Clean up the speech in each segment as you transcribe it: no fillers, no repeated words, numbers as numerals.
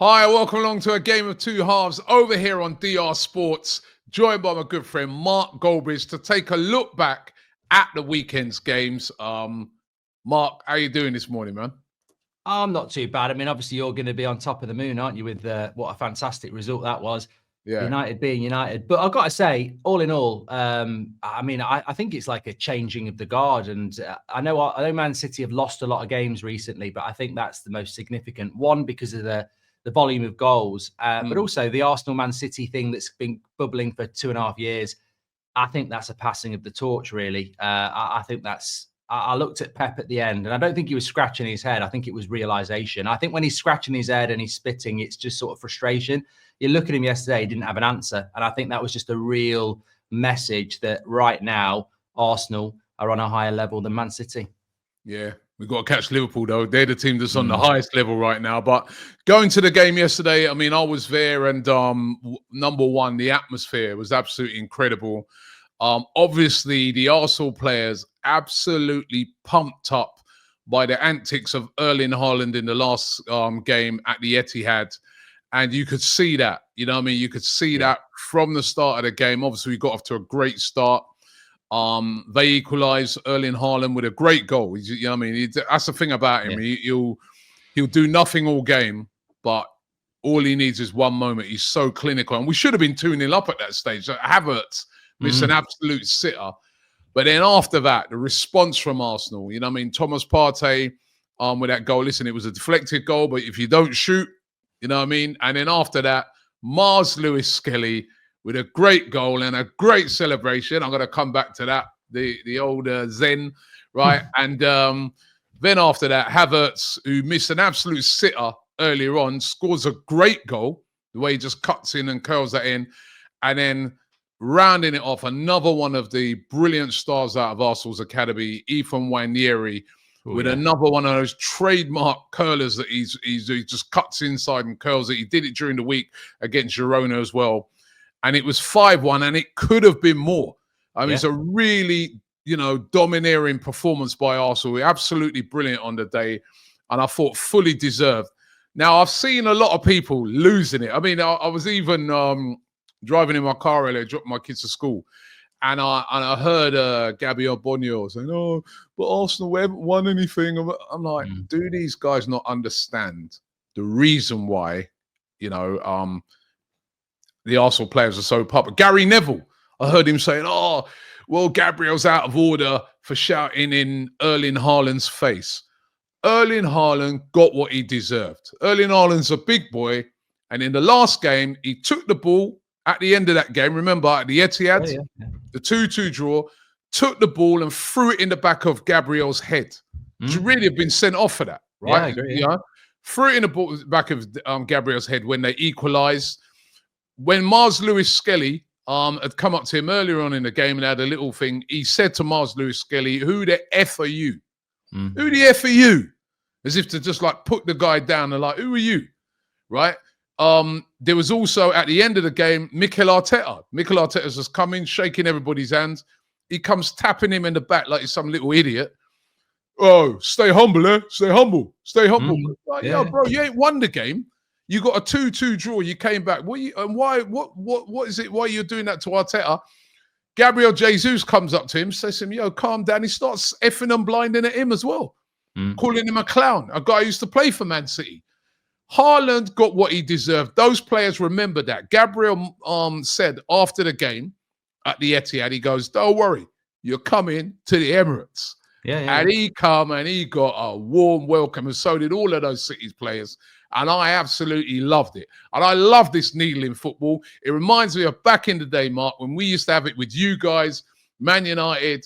Hi, welcome along to a game of two halves over here on DR Sports, joined by my good friend Mark Goldbridge to take a look back at the weekend's games. Mark, how you doing this morning, man? I'm not too bad. I mean, obviously, you're going to be on top of the moon, aren't you, with what a fantastic result that was. Yeah. United being United. But I've got to say, all in all, I think it's like a changing of the guard. And I know Man City have lost a lot of games recently, but I think that's the most significant one because of the volume of goals, but also the Arsenal-Man City thing that's been bubbling for 2.5 years. I think that's a passing of the torch, really. I think that's... I looked at Pep at the end, and I don't think he was scratching his head. I think it was realization. I think when he's scratching his head and he's spitting, it's just sort of frustration. You look at him yesterday, he didn't have an answer. And I think that was just a real message that right now, Arsenal are on a higher level than Man City. Yeah, we've got to catch Liverpool, though. They're the team that's on the highest level right now. But going to the game yesterday, I mean, I was there, and number one, the atmosphere was absolutely incredible. Obviously, the Arsenal players absolutely pumped up by the antics of Erling Haaland in the last game at the Etihad. And you could see that, you know what I mean? You could see that from the start of the game. Obviously, we got off to a great start. They equalised Erling Haaland with a great goal. You know what I mean? That's the thing about him. Yeah. He'll do nothing all game, but all he needs is one moment. He's so clinical. And we should have been 2-0 up at that stage. So Havertz missed an absolute sitter. But then after that, the response from Arsenal, you know what I mean? Thomas Partey with that goal. Listen, it was a deflected goal, but if you don't shoot, you know what I mean? And then after that, Mars Lewis-Skelly with a great goal and a great celebration. I'm going to come back to that, the old Zen, right? And then after that, Havertz, who missed an absolute sitter earlier on, scores a great goal, the way he just cuts in and curls that in. And then rounding it off, another one of the brilliant stars out of Arsenal's academy, Ethan Nwaneri, with another one of those trademark curlers that he just cuts inside and curls it. He did it during the week against Girona as well. And it was 5-1, and it could have been more. I mean, it's a really, domineering performance by Arsenal. Absolutely brilliant on the day, and I thought fully deserved. Now, I've seen a lot of people losing it. I mean, I was even driving in my car earlier, dropped my kids to school, and I heard Gabby Bonio saying, "Oh, but Arsenal haven't won anything." I'm like, do these guys not understand the reason why, the Arsenal players are so popular? Gary Neville, I heard him saying, "Oh, well, Gabriel's out of order for shouting in Erling Haaland's face." Erling Haaland got what he deserved. Erling Haaland's a big boy, and in the last game, he took the ball at the end of that game. Remember, at the Etihad, the 2-2 draw, took the ball and threw it in the back of Gabriel's head. Should really have been sent off for that, right? Yeah, I agree, threw it in the back of Gabriel's head when they equalised. When Mars Lewis-Skelly had come up to him earlier on in the game and had a little thing, he said to Mars Lewis-Skelly, "Who the F are you? Who the F are you?" As if to just like put the guy down and like, "Who are you?" Right? There was also at the end of the game, Mikel Arteta. Mikel Arteta's just coming, shaking everybody's hands. He comes tapping him in the back like he's some little idiot. "Oh, stay humble, eh? Stay humble. Stay humble." Like, bro, you ain't won the game. You got a 2-2 draw. You came back. What is it? Why are you doing that to Arteta? Gabriel Jesus comes up to him, says to him, "Yo, calm down." He starts effing and blinding at him as well, calling him a clown, a guy who used to play for Man City. Haaland got what he deserved. Those players remember that. Gabriel said after the game at the Etihad, he goes, "Don't worry, you're coming to the Emirates." And he come and he got a warm welcome, and so did all of those City's players. And I absolutely loved it. And I love this needle in football. It reminds me of back in the day, Mark, when we used to have it with you guys, Man United,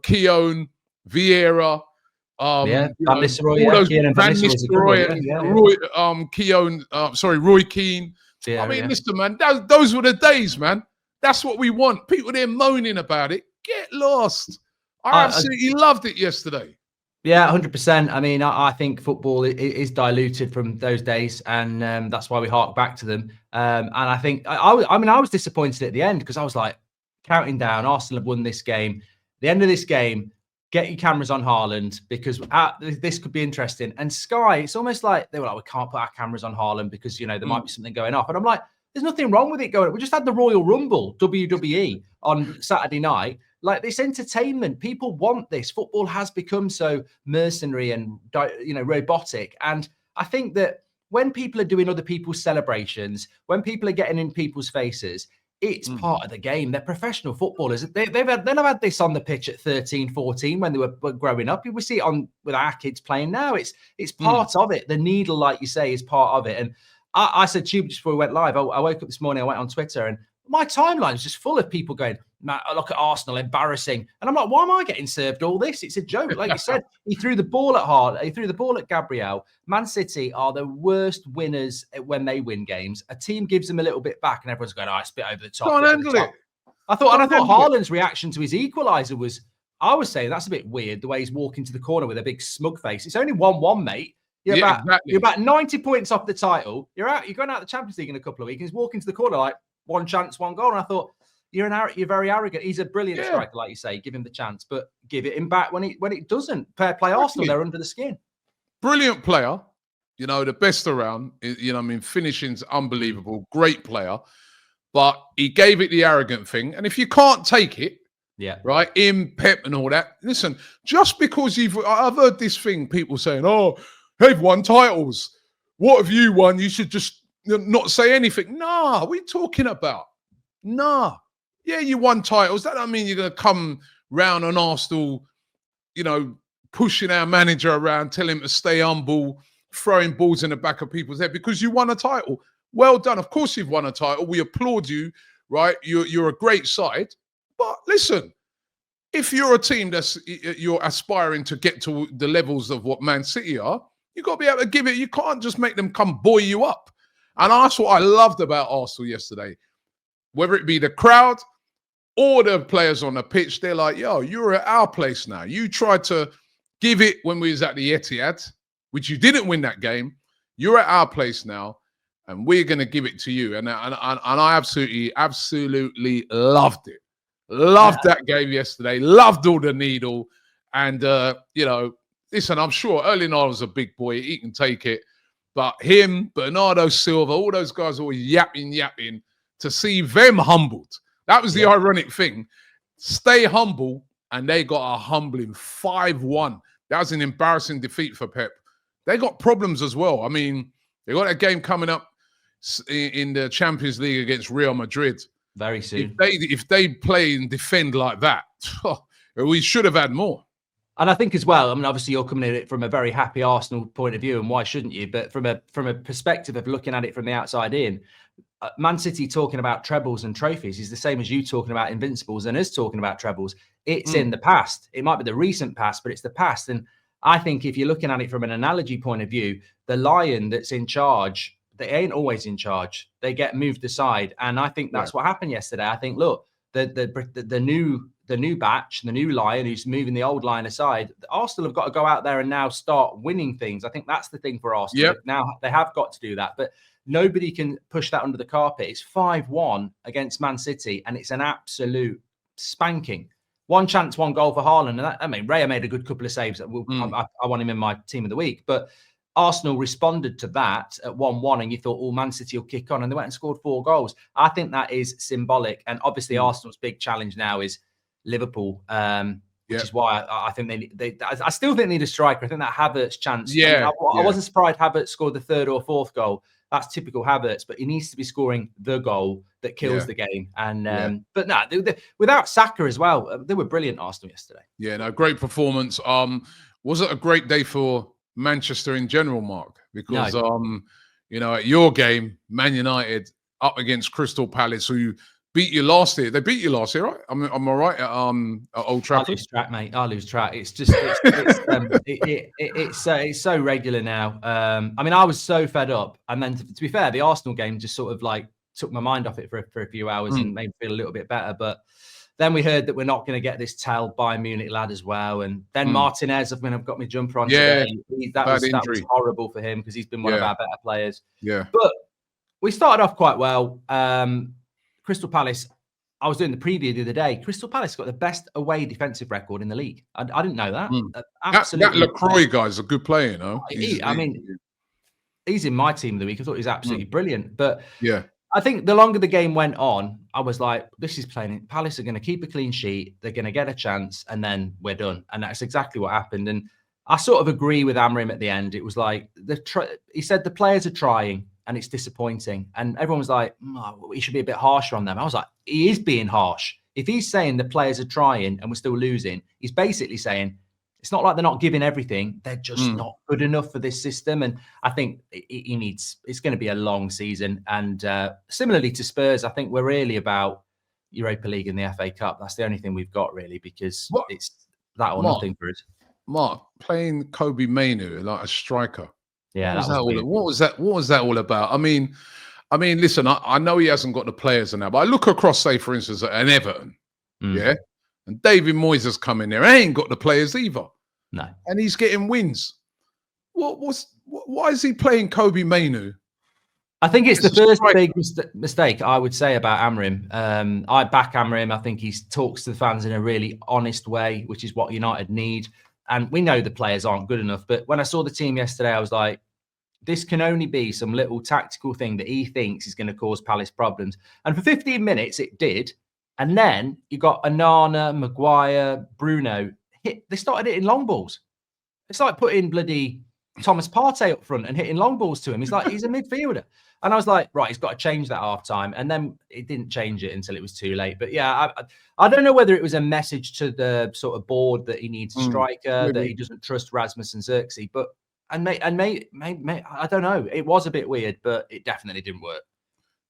Keown, Vieira, Van Nistelrooy, Roy Keane. I mean, listen, man, those were the days, man. That's what we want. People there moaning about it. Get lost. I absolutely loved it yesterday. Yeah, 100%. I mean, I think football is diluted from those days, and that's why we hark back to them. And I think, I was disappointed at the end because I was like counting down. Arsenal have won this game. The end of this game, get your cameras on Haaland because this could be interesting. And Sky, it's almost like they were like, we can't put our cameras on Haaland because, there might be something going off. And I'm like, there's nothing wrong with it going. We just had the Royal Rumble, WWE, on Saturday night. Like, this entertainment, people want this. Football has become so mercenary and, robotic. And I think that when people are doing other people's celebrations, when people are getting in people's faces, it's part of the game. They're professional footballers. They've had this on the pitch at 13, 14 when they were growing up. We see it on with our kids playing now. It's part of it. The needle, like you say, is part of it. And I said to you just before we went live, I woke up this morning, I went on Twitter, and my timeline is just full of people going, "Man, look at Arsenal, embarrassing." And I'm like, why am I getting served all this? It's a joke. Like you said, he threw the ball at Haaland. He threw the ball at Gabriel. Man City are the worst winners when they win games. A team gives them a little bit back, and everyone's going, "Oh, it's a bit over the top." Can't handle it. I thought Haaland's reaction to his equaliser was, I was saying that's a bit weird, the way he's walking to the corner with a big smug face. It's only 1-1, mate. You're about 90 points off the title. You're going out of the Champions League in a couple of weeks. He's walking to the corner like, one chance, one goal. And I thought, you're very arrogant. He's a brilliant striker, like you say. Give him the chance, but give it him back when it doesn't. Fair play, Arsenal. They're under the skin. Brilliant player. The best around. Finishing's unbelievable. Great player, but he gave it the arrogant thing. And if you can't take it, right, him, Pep, and all that. Listen, just because I've heard this thing, people saying, "Oh, they've won titles. What have you won? You should just not say anything." Nah, what are we talking about? Nah. Yeah, you won titles. That don't mean you're going to come round on Arsenal, pushing our manager around, telling him to stay humble, throwing balls in the back of people's head because you won a title. Well done. Of course you've won a title. We applaud you, right? You're a great side. But listen, if you're a team you're aspiring to get to the levels of what Man City are, you've got to be able to give it. You can't just make them come buoy you up. And that's what I loved about Arsenal yesterday. Whether it be the crowd or the players on the pitch, they're like, "Yo, you're at our place now. You tried to give it when we was at the Etihad, which you didn't win that game. You're at our place now, and we're going to give it to you." And I absolutely loved it. Loved that game yesterday. Loved all the needle. And, listen, I'm sure Erling was a big boy. He can take it. But him, Bernardo Silva, all those guys always yapping to see them humbled. That was the ironic thing. Stay humble, and they got a humbling 5-1. That was an embarrassing defeat for Pep. They got problems as well. I mean, they got a game coming up in the Champions League against Real Madrid. Very soon. If they play and defend like that, we should have had more. And I think as well, I mean, obviously you're coming at it from a very happy Arsenal point of view, and why shouldn't you? But from a perspective of looking at it from the outside in, Man City talking about trebles and trophies is the same as you talking about invincibles and us talking about trebles. It's in the past. It might be the recent past, but it's the past. And I think if you're looking at it from an analogy point of view, the lion that's in charge, they ain't always in charge. They get moved aside. And I think that's what happened yesterday. I think, look, the new batch, the new lion who's moving the old lion aside, Arsenal have got to go out there and now start winning things. I think that's the thing for Arsenal. Yep. Now they have got to do that. But nobody can push that under the carpet. It's 5-1 against Man City, and it's an absolute spanking. One chance, one goal for Haaland. And Raya made a good couple of saves. I want him in my team of the week. But Arsenal responded to that at 1-1, and you thought, oh, Man City will kick on. And they went and scored 4 goals. I think that is symbolic. And obviously, Arsenal's big challenge now is Liverpool, which is why I think I still think they need a striker. I think that Havertz chance. I wasn't surprised Havertz scored the 3rd or 4th goal. That's typical Havertz, but he needs to be scoring the goal that kills the game. And but no, without Saka as well, they were brilliant, Arsenal, yesterday. Yeah, no, great performance. Was it a great day for Manchester in general, Mark? Because at your game, Man United up against Crystal Palace, who beat you last year. They beat you last year, right? Am I right at Old Trafford? I lose track, mate. I lose track. It's just it's so regular now. I was so fed up, and then to be fair, the Arsenal game just sort of like took my mind off it for a few hours and made me feel a little bit better. But then we heard that we're not going to get this Tel Bayern Munich lad as well, and then Martinez, I've got my jumper on today. That was horrible for him because he's been one of our better players. Yeah, but we started off quite well. Crystal Palace, I was doing the preview the other day. Crystal Palace got the best away defensive record in the league. I didn't know that. Absolutely. That LaCroix guy's a good player, you know. He's in my team of the week. I thought he was absolutely brilliant. But yeah, I think the longer the game went on, I was like, this is playing. Palace are going to keep a clean sheet. They're going to get a chance, and then we're done. And that's exactly what happened. And I sort of agree with Amrim at the end. It was like, he said the players are trying, and it's disappointing. And everyone was like, he should be a bit harsher on them. I was like, he is being harsh. If he's saying the players are trying and we're still losing, he's basically saying, it's not like they're not giving everything. They're just not good enough for this system. And I think it's going to be a long season. And similarly to Spurs, I think we're really about Europa League and the FA Cup. That's the only thing we've got really, because it's that or nothing for us. Mark, playing Kobe Mainu like a striker. Yeah. What was that all about? I mean, listen, I know he hasn't got the players and that, but I look across, say, for instance, at an Everton. Yeah. And David Moyes has come in there. I ain't got the players either. No. And he's getting wins. Why is he playing Kobe Mainu? I think it's the first big mistake I would say about Amrim. I back Amrim. I think he talks to the fans in a really honest way, which is what United need. And we know the players aren't good enough. But when I saw the team yesterday, I was like, this can only be some little tactical thing that he thinks is going to cause Palace problems. And for 15 minutes, it did. And then you got Onana, Maguire, Bruno. They started hitting long balls. It's like putting bloody Thomas Partey up front and hitting long balls to him. He's a midfielder. And I was like, right, he's got to change that half time. And then it didn't change it until it was too late. But yeah, I don't know whether it was a message to the sort of board that he needs a striker, that he doesn't trust Rasmus and Xerxes. But I don't know. It was a bit weird, but it definitely didn't work.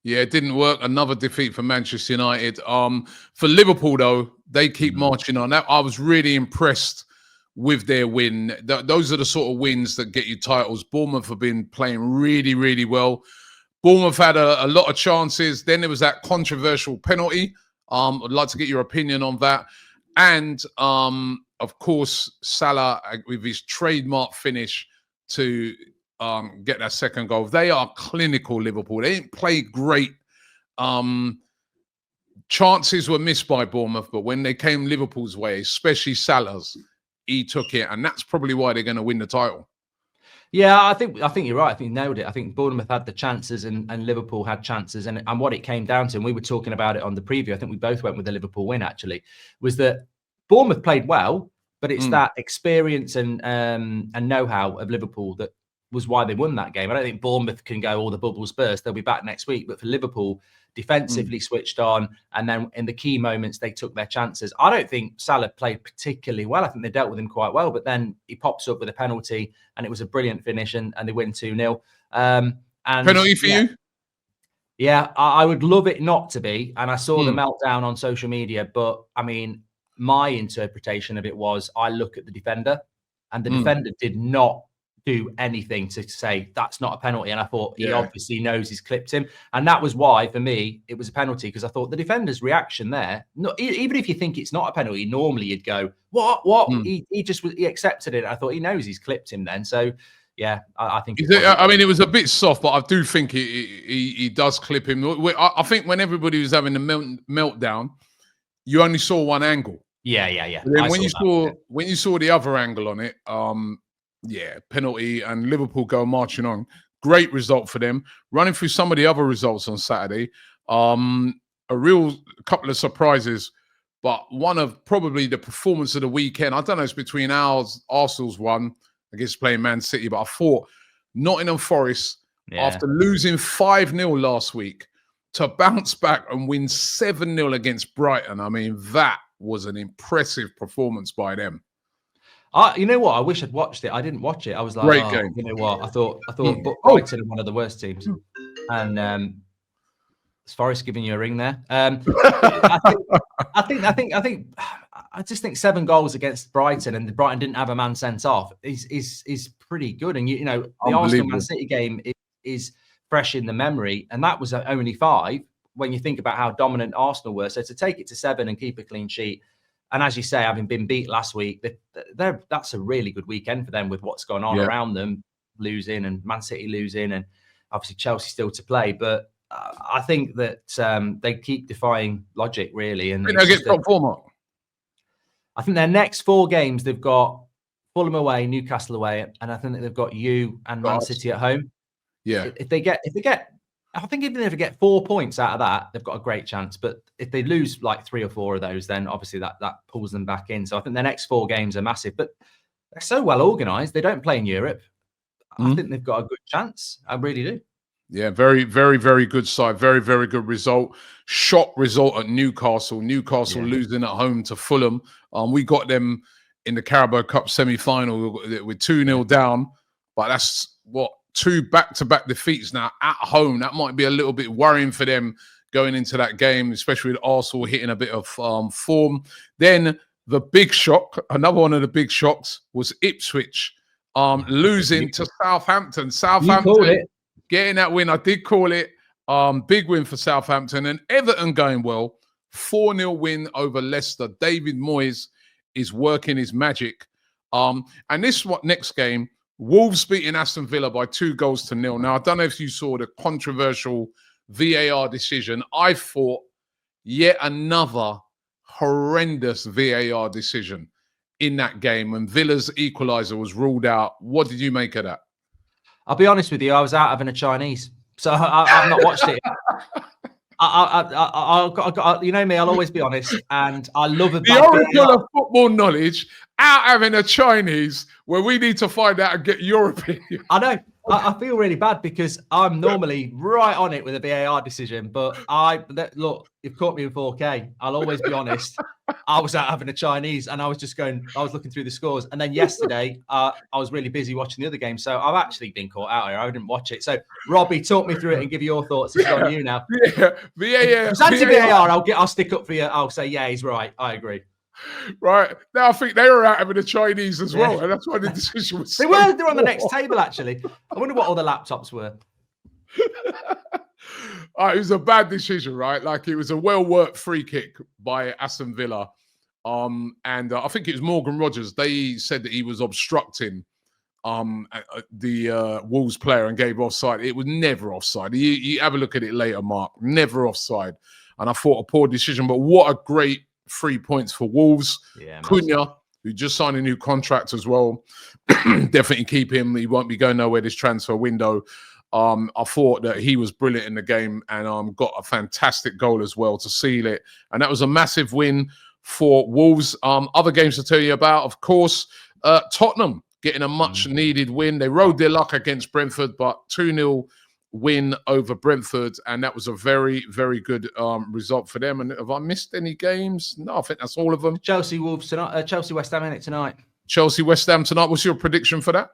Yeah, it didn't work. Another defeat for Manchester United. For Liverpool, though, they keep marching on. That I was really impressed with their win. Those are the sort of wins that get you titles. Bournemouth have been playing really, really well. Bournemouth had a lot of chances. Then there was that controversial penalty. I'd like to get your opinion on that. And, of course, Salah with his trademark finish to get that second goal. They are clinical, Liverpool. They didn't play great. Chances were missed by Bournemouth, but when they came Liverpool's way, especially Salah's, he took it, and that's probably why they're going to win the title. Yeah, I think you're right. I think you nailed it. I think Bournemouth had the chances and Liverpool had chances. And what it came down to, and we were talking about it on the preview, I think we both went with the Liverpool win, actually, was that Bournemouth played well, but it's that experience and know-how of Liverpool that was why they won that game. I don't think Bournemouth can go all the bubbles burst. They'll be back next week. But for Liverpool, defensively switched on, and then in the key moments, they took their chances. I don't think Salah played particularly well. I think they dealt with him quite well, but then he pops up with a penalty, and it was a brilliant finish, and they win 2-0. Penalty for you? Yeah, I would love it not to be. And I saw the meltdown on social media, but I mean, my interpretation of it was I look at the defender, and the defender did not do anything to say that's not a penalty. And I thought he obviously knows he's clipped him. And that was why, for me, it was a penalty, because I thought the defender's reaction there, even if you think it's not a penalty, normally you'd go, what? He accepted it. I thought he knows he's clipped him then. So, yeah, I think. It was a bit soft, but I do think he does clip him. I think when everybody was having the meltdown, you only saw one angle. Yeah. And then when you saw the other angle on it, penalty, and Liverpool go marching on. Great result for them. Running through some of the other results on Saturday, a real couple of surprises, but one of probably the performance of the weekend. I don't know, it's between Arsenal's one against playing Man City, but I thought Nottingham Forest, after losing 5-0 last week, to bounce back and win 7-0 against Brighton. I mean, that was an impressive performance by them. You know what? I wish I'd watched it. I didn't watch it. I was like, great game. You know what? I thought Brighton are one of the worst teams. And is Forest giving you a ring there? I just think 7 goals against Brighton, and Brighton didn't have a man sent off, is pretty good. And you know, the Arsenal Man City game is fresh in the memory, and that was only 5 when you think about how dominant Arsenal were. So to take it to 7 and keep a clean sheet. And as you say, having been beat last week, that's a really good weekend for them with what's going on around them, losing, and Man City losing, and obviously Chelsea still to play. But I think that they keep defying logic, really. And They get top four, Mark. I think their next 4 games, they've got Fulham away, Newcastle away, and I think that they've got you and Man City at home. Yeah. If they get, I think even if they get 4 points out of that, they've got a great chance. But if they lose like 3 or 4 of those, then obviously that pulls them back in. So I think their next 4 games are massive. But they're so well organised. They don't play in Europe. I think they've got a good chance. I really do. Yeah, very, very, very good side. Very, very good result. Shock result at Newcastle. Newcastle losing at home to Fulham. We got them in the Carabao Cup semi-final with 2-0 down. But that's 2 back-to-back defeats now at home. That might be a little bit worrying for them going into that game, especially with Arsenal hitting a bit of form. Then the big shock, another one of the big shocks, was Ipswich losing to Southampton. Southampton getting that win. I did call it. Big win for Southampton. And Everton going well. 4-0 win over Leicester. David Moyes is working his magic. And this next game, Wolves beating Aston Villa by 2-0. Now, I don't know if you saw the controversial VAR decision. I thought yet another horrendous VAR decision in that game when Villa's equaliser was ruled out. What did you make of that? I'll be honest with you. I was out having a Chinese, so I've not watched it. You know me, I'll always be honest, and I love a the oracle of football knowledge, out having a Chinese, where we need to find out and get your opinion. I know. I feel really bad because I'm normally right on it with a VAR decision, but look, you've caught me in 4K. I'll always be honest. I was out having a Chinese, and I was looking through the scores, and then yesterday I was really busy watching the other game, so I've actually been caught out here. I didn't watch it. So Robbie, talk me through it and give your thoughts. It's on you now. Yeah, VAR. If it's VAR, I'll stick up for you. I'll say yeah, he's right. I agree. Right now, I think they were out having a Chinese as well, and that's why the decision was. They're on the next table actually. I wonder what all the laptops were. It was a bad decision, right? Like it was a well-worked free kick by Aston Villa, and I think it was Morgan Rogers. They said that he was obstructing the Wolves player and gave offside. It was never offside. You have a look at it later, Mark. Never offside, and I thought a poor decision, but what a great 3 points for Wolves. Yeah, Cunha, who just signed a new contract as well. Definitely keep him. He won't be going nowhere this transfer window. I thought that he was brilliant in the game and got a fantastic goal as well to seal it. And that was a massive win for Wolves. Other games to tell you about, of course, Tottenham getting a much-needed win. They rode their luck against Brentford, but 2-0 win over Brentford, and that was a very, very good result for them. And have I missed any games? No, I think that's all of them. Chelsea Wolves tonight. Chelsea West Ham in it tonight. Chelsea West Ham tonight. What's your prediction for that?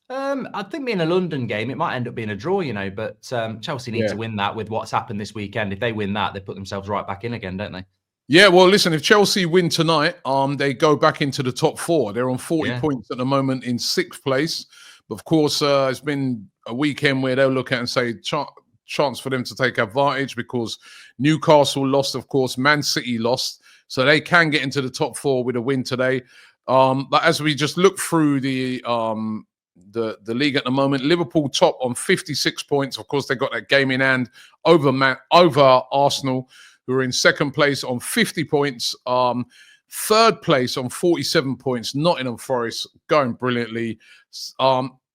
I think being a London game, it might end up being a draw, but Chelsea need to win that with what's happened this weekend. If they win that, they put themselves right back in again, don't they? Yeah, well, listen, if Chelsea win tonight, they go back into the top 4. They're on 40 points at the moment in 6th place. But of course, it's been a weekend where they'll look at and say chance for them to take advantage because Newcastle lost, of course, Man City lost. So they can get into the top 4 with a win today. But as we just look through the league at the moment, Liverpool top on 56 points. Of course, they got that game in hand over Arsenal, who are in 2nd place on 50 points. 3rd place on 47 points. Nottingham Forest going brilliantly.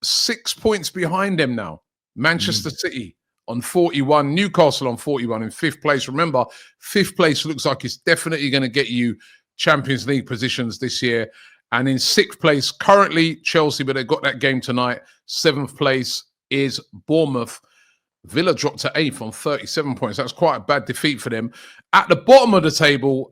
6 points behind them now. Manchester City on 41. Newcastle on 41 in 5th place. Remember, 5th place looks like it's definitely going to get you Champions League positions this year. And in 6th place, currently Chelsea, but they've got that game tonight. 7th place is Bournemouth. Villa dropped to 8th on 37 points. That's quite a bad defeat for them. At the bottom of the table,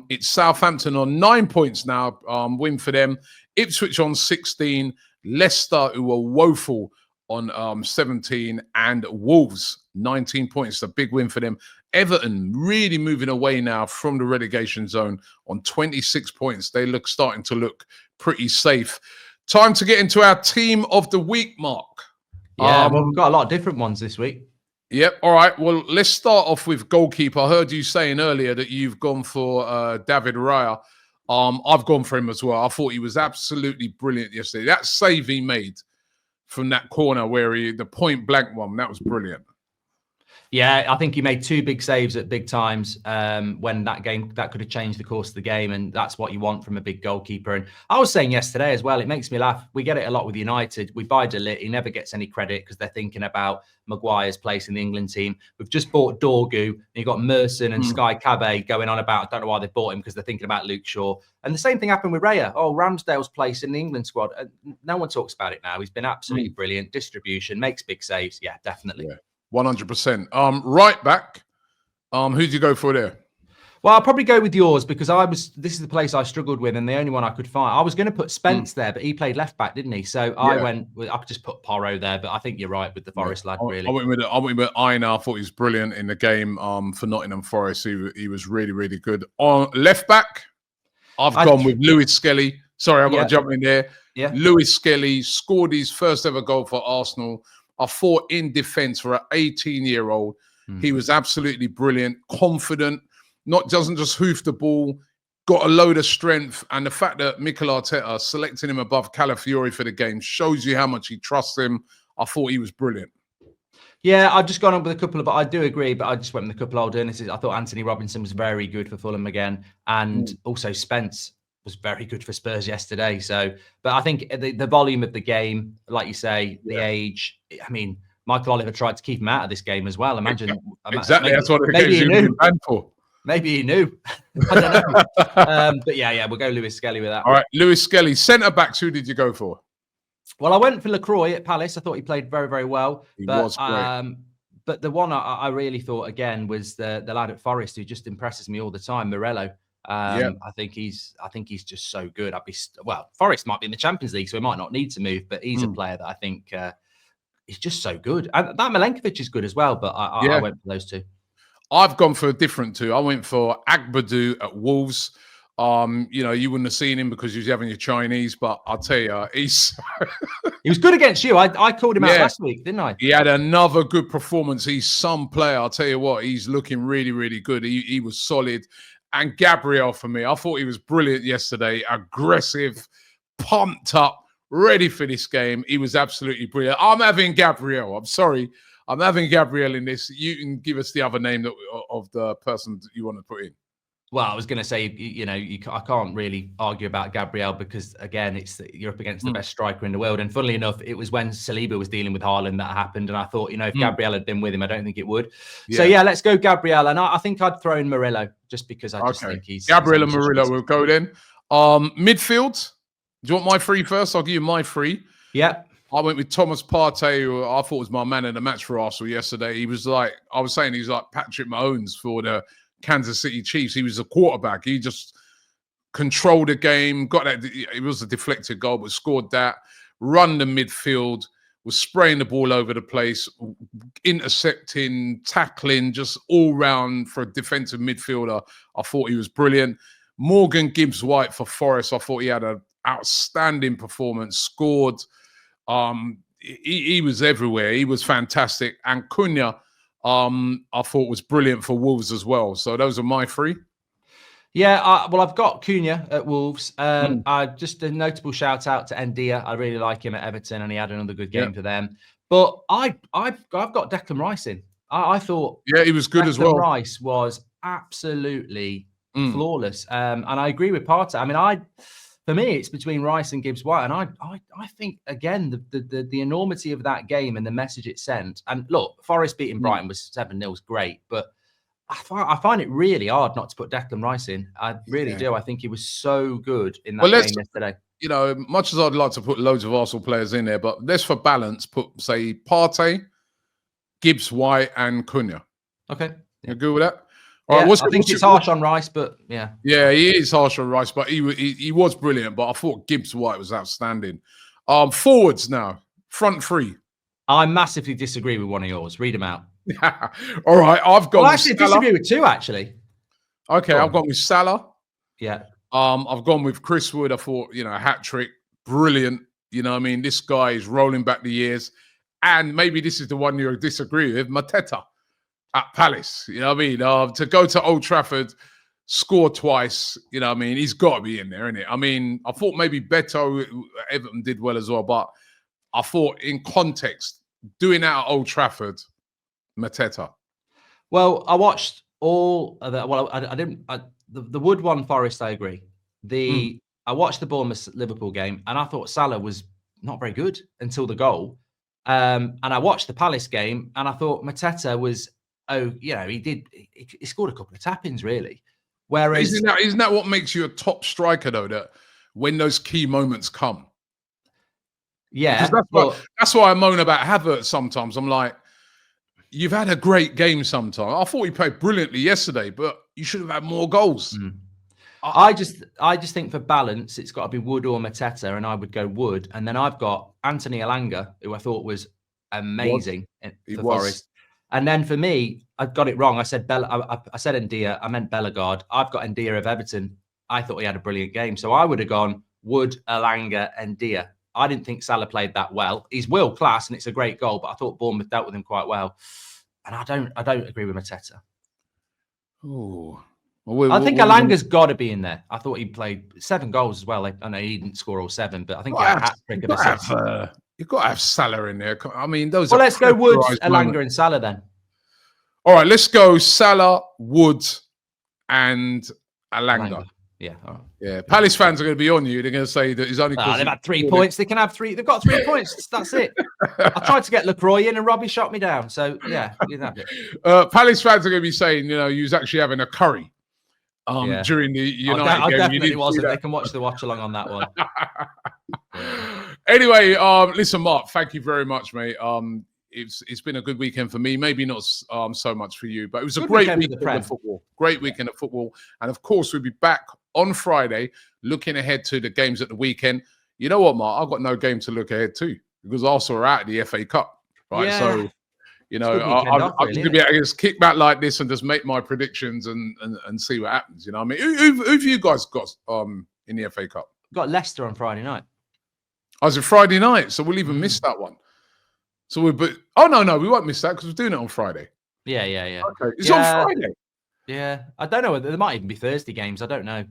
it's Southampton on 9 points now. Win for them. Ipswich on 16. Leicester, who are woeful, on 17. And Wolves, 19 points. A big win for them. Everton really moving away now from the relegation zone on 26 points. They starting to look pretty safe. Time to get into our team of the week, Mark. Yeah, well, we've got a lot of different ones this week. Yep. All right. Well, let's start off with goalkeeper. I heard you saying earlier that you've gone for David Raya. I've gone for him as well. I thought he was absolutely brilliant yesterday. That save he made from that corner where the point blank one, that was brilliant. Yeah, I think he made 2 big saves at big times when that could have changed the course of the game, and that's what you want from a big goalkeeper. And I was saying yesterday as well, it makes me laugh. We get it a lot with United. We buy De Ligt, he never gets any credit because they're thinking about Maguire's place in the England team. We've just bought Dorgu, and you've got Merson and Sky Cabe going on about, I don't know why they bought him because they're thinking about Luke Shaw. And the same thing happened with Raya. Oh, Ramsdale's place in the England squad. No one talks about it now. He's been absolutely brilliant. Distribution, makes big saves. Yeah, definitely. Yeah. 100%. Right back. Who'd you go for there? Well, I'll probably go with yours because this is the place I struggled with and the only one I could find. I was going to put Spence there, but he played left back, didn't he? So I could just put Porro there, but I think you're right with the Forest lad, really. I went with Aina. I thought he was brilliant in the game for Nottingham Forest. He was really, really good. On left back, I've gone with Lewis Skelly. Sorry, I've got to jump in there. Yeah. Lewis Skelly scored his first ever goal for Arsenal. I thought in defence for an 18-year-old, he was absolutely brilliant, confident, doesn't just hoof the ball, got a load of strength. And the fact that Mikel Arteta selecting him above Calafiori for the game shows you how much he trusts him. I thought he was brilliant. Yeah, I've just gone up with a couple of, but I do agree, but I just went with a couple of alternates. I thought Anthony Robinson was very good for Fulham again. And also Spence was very good for Spurs yesterday. So, but I think the volume of the game, like you say, the age, I mean, Michael Oliver tried to keep him out of this game as well. Imagine. Exactly. That's what the game's been banned for. Maybe he knew. I don't know. But yeah, we'll go Lewis Skelly with that. All right, Lewis Skelly. Centre-backs, who did you go for? Well, I went for Lacroix at Palace. I thought he played very, very well. He was great. But the one I really thought, again, was the lad at Forest who just impresses me all the time, Morello. I think he's just so good. Forest might be in the Champions League, so he might not need to move, but he's a player that I think is just so good. And that Milenkovic is good as well, but I went for those two. I've gone for a different two. I went for Agbadu at Wolves. You wouldn't have seen him because he was having your Chinese, but I'll tell you, he was good against you. I called him out last week, didn't I? He had another good performance. He's some player. I'll tell you what, he's looking really, really good. He was solid. And Gabriel for me, I thought he was brilliant yesterday. Aggressive, pumped up, ready for this game. He was absolutely brilliant. I'm having Gabriel. I'm sorry. I'm having Gabriel in this. You can give us the other name of the person that you want to put in. Well, I was going to say, I can't really argue about Gabriel because, again, you're up against the best striker in the world. And funnily enough, it was when Saliba was dealing with Haaland that happened. And I thought, if Gabriel had been with him, I don't think it would. Yeah. So, let's go Gabriel. And I think I'd throw in Murillo just because I just think he's... Gabriel and Murillo will go then. Midfield. Do you want my three first? I'll give you my three. Yeah. I went with Thomas Partey, who I thought was my man of the match for Arsenal yesterday. He was like, I was saying he's like Patrick Mahomes for the Kansas City Chiefs. He was a quarterback. He just controlled the game, got that. It was a deflected goal, but scored that. Run the midfield, was spraying the ball over the place, intercepting, tackling, just all round for a defensive midfielder. I thought he was brilliant. Morgan Gibbs-White for Forest. I thought he had an outstanding performance. Scored. He was everywhere. He was fantastic. And Cunha, I thought was brilliant for Wolves as well. So those are my three. Yeah, I've got Cunha at Wolves. Just a notable shout out to Ndia. I really like him at Everton, and he had another good game for them. But I've got Declan Rice in. I thought, he was good as well. Declan Rice was absolutely flawless, and I agree with Partey. I mean, for me, it's between Rice and Gibbs-White, and I think again the enormity of that game and the message it sent. And look, Forest beating Brighton was 7-0 was great, but I find it really hard not to put Declan Rice in. I really do. I think he was so good in that game yesterday. Much as I'd like to put loads of Arsenal players in there, but let's for balance put, say, Partey, Gibbs-White, and Cunha. Okay, you good with that? All right, I think it's harsh on Rice, but yeah. Yeah, he is harsh on Rice, but he was brilliant. But I thought Gibbs-White was outstanding. Forwards now, front three. I massively disagree with one of yours. Read them out. All right, I've gone. Well, actually, disagree with two. Actually, okay, I've gone with Salah. Yeah. I've gone with Chris Wood. I thought, a hat trick, brilliant. This guy is rolling back the years, and maybe this is the one you disagree with, Mateta at Palace. To go to Old Trafford, score twice. He's got to be in there, isn't it? I thought maybe Beto Everton did well as well, but I thought in context, doing out at Old Trafford, Mateta. Well, I watched all of the. Well, I didn't. The Wood one, Forest. I agree. I watched the Bournemouth Liverpool game, and I thought Salah was not very good until the goal. And I watched the Palace game, and I thought Mateta was. Oh, he scored a couple of tap-ins really. Whereas isn't that what makes you a top striker though? That when those key moments come. Yeah, that's why I moan about Havertz sometimes. I'm like, you've had a great game sometimes. I thought he played brilliantly yesterday, but you should have had more goals. I just think for balance, it's got to be Wood or Mateta, and I would go Wood. And then I've got Anthony Elanga, who I thought was amazing for Forest. And then for me, I got it wrong. I said I said Ndia. I meant Bellegarde. I've got Ndia of Everton. I thought he had a brilliant game, so I would have gone Wood, Elanga, Ndia. I didn't think Salah played that well. He's world class, and it's a great goal. But I thought Bournemouth dealt with him quite well. And I don't agree with Mateta. Oh, I think Elanga's got to be in there. I thought he played 7 goals as well. I know he didn't score all 7, but I think he had a hat trick of assists. You've got to have Salah in there. I mean, those. Well, let's go Wood, Elanga, and Salah then. All right, let's go Salah, Wood, and Elanga. Yeah, all right. Yeah. Palace fans are going to be on you. They're going to say that he's only. They've had 3 points. They can have 3. They've got 3 points. That's it. I tried to get LaCroix in, and Robbie shot me down. So yeah, you have it. Palace fans are going to be saying, you was actually having a curry. During the United game. I definitely wasn't. They can watch the watch along on that one. Anyway, listen, Mark, thank you very much, mate. It's been a good weekend for me. Maybe not so much for you, but it was a great weekend of football. Great weekend of football. And of course, we'll be back on Friday looking ahead to the games at the weekend. You know what, Mark? I've got no game to look ahead to because Arsenal are out of the FA Cup, right? Yeah. So, I'm going to be able to just kick back like this and just make my predictions and see what happens. You know what I mean? Who've you guys got in the FA Cup? Got Leicester on Friday night. Oh, it's a Friday night, so we'll even miss that one. So we won't miss that because we're doing it on Friday. Yeah. Okay, it's on Friday. Yeah, I don't know. There might even be Thursday games. I don't know.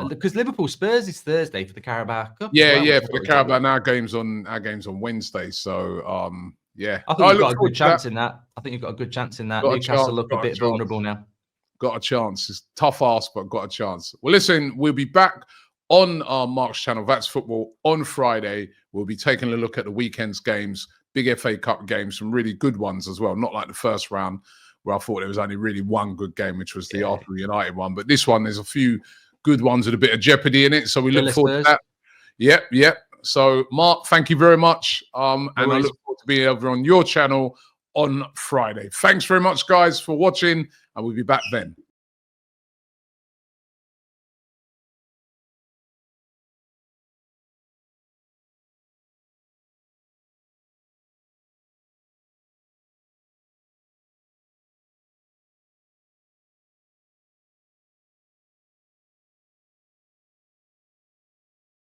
Because Liverpool Spurs is Thursday for the Carabao Cup. Yeah, for the Carabao. And our game's on Wednesday. So yeah, I think you've got a good chance in that. Newcastle look a bit vulnerable now. Got a chance. It's tough ask, but got a chance. Well, listen, we'll be back on Mark's channel. That's football on Friday. We'll be taking a look at the weekend's games, big FA Cup games, some really good ones as well. Not like the first round where I thought there was only really one good game, which was the Arsenal United one. But this one, there's a few good ones with a bit of jeopardy in it. So we look forward to that. Yep. So, Mark, thank you very much. And I look forward to being over on your channel on Friday. Thanks very much, guys, for watching. And we'll be back then.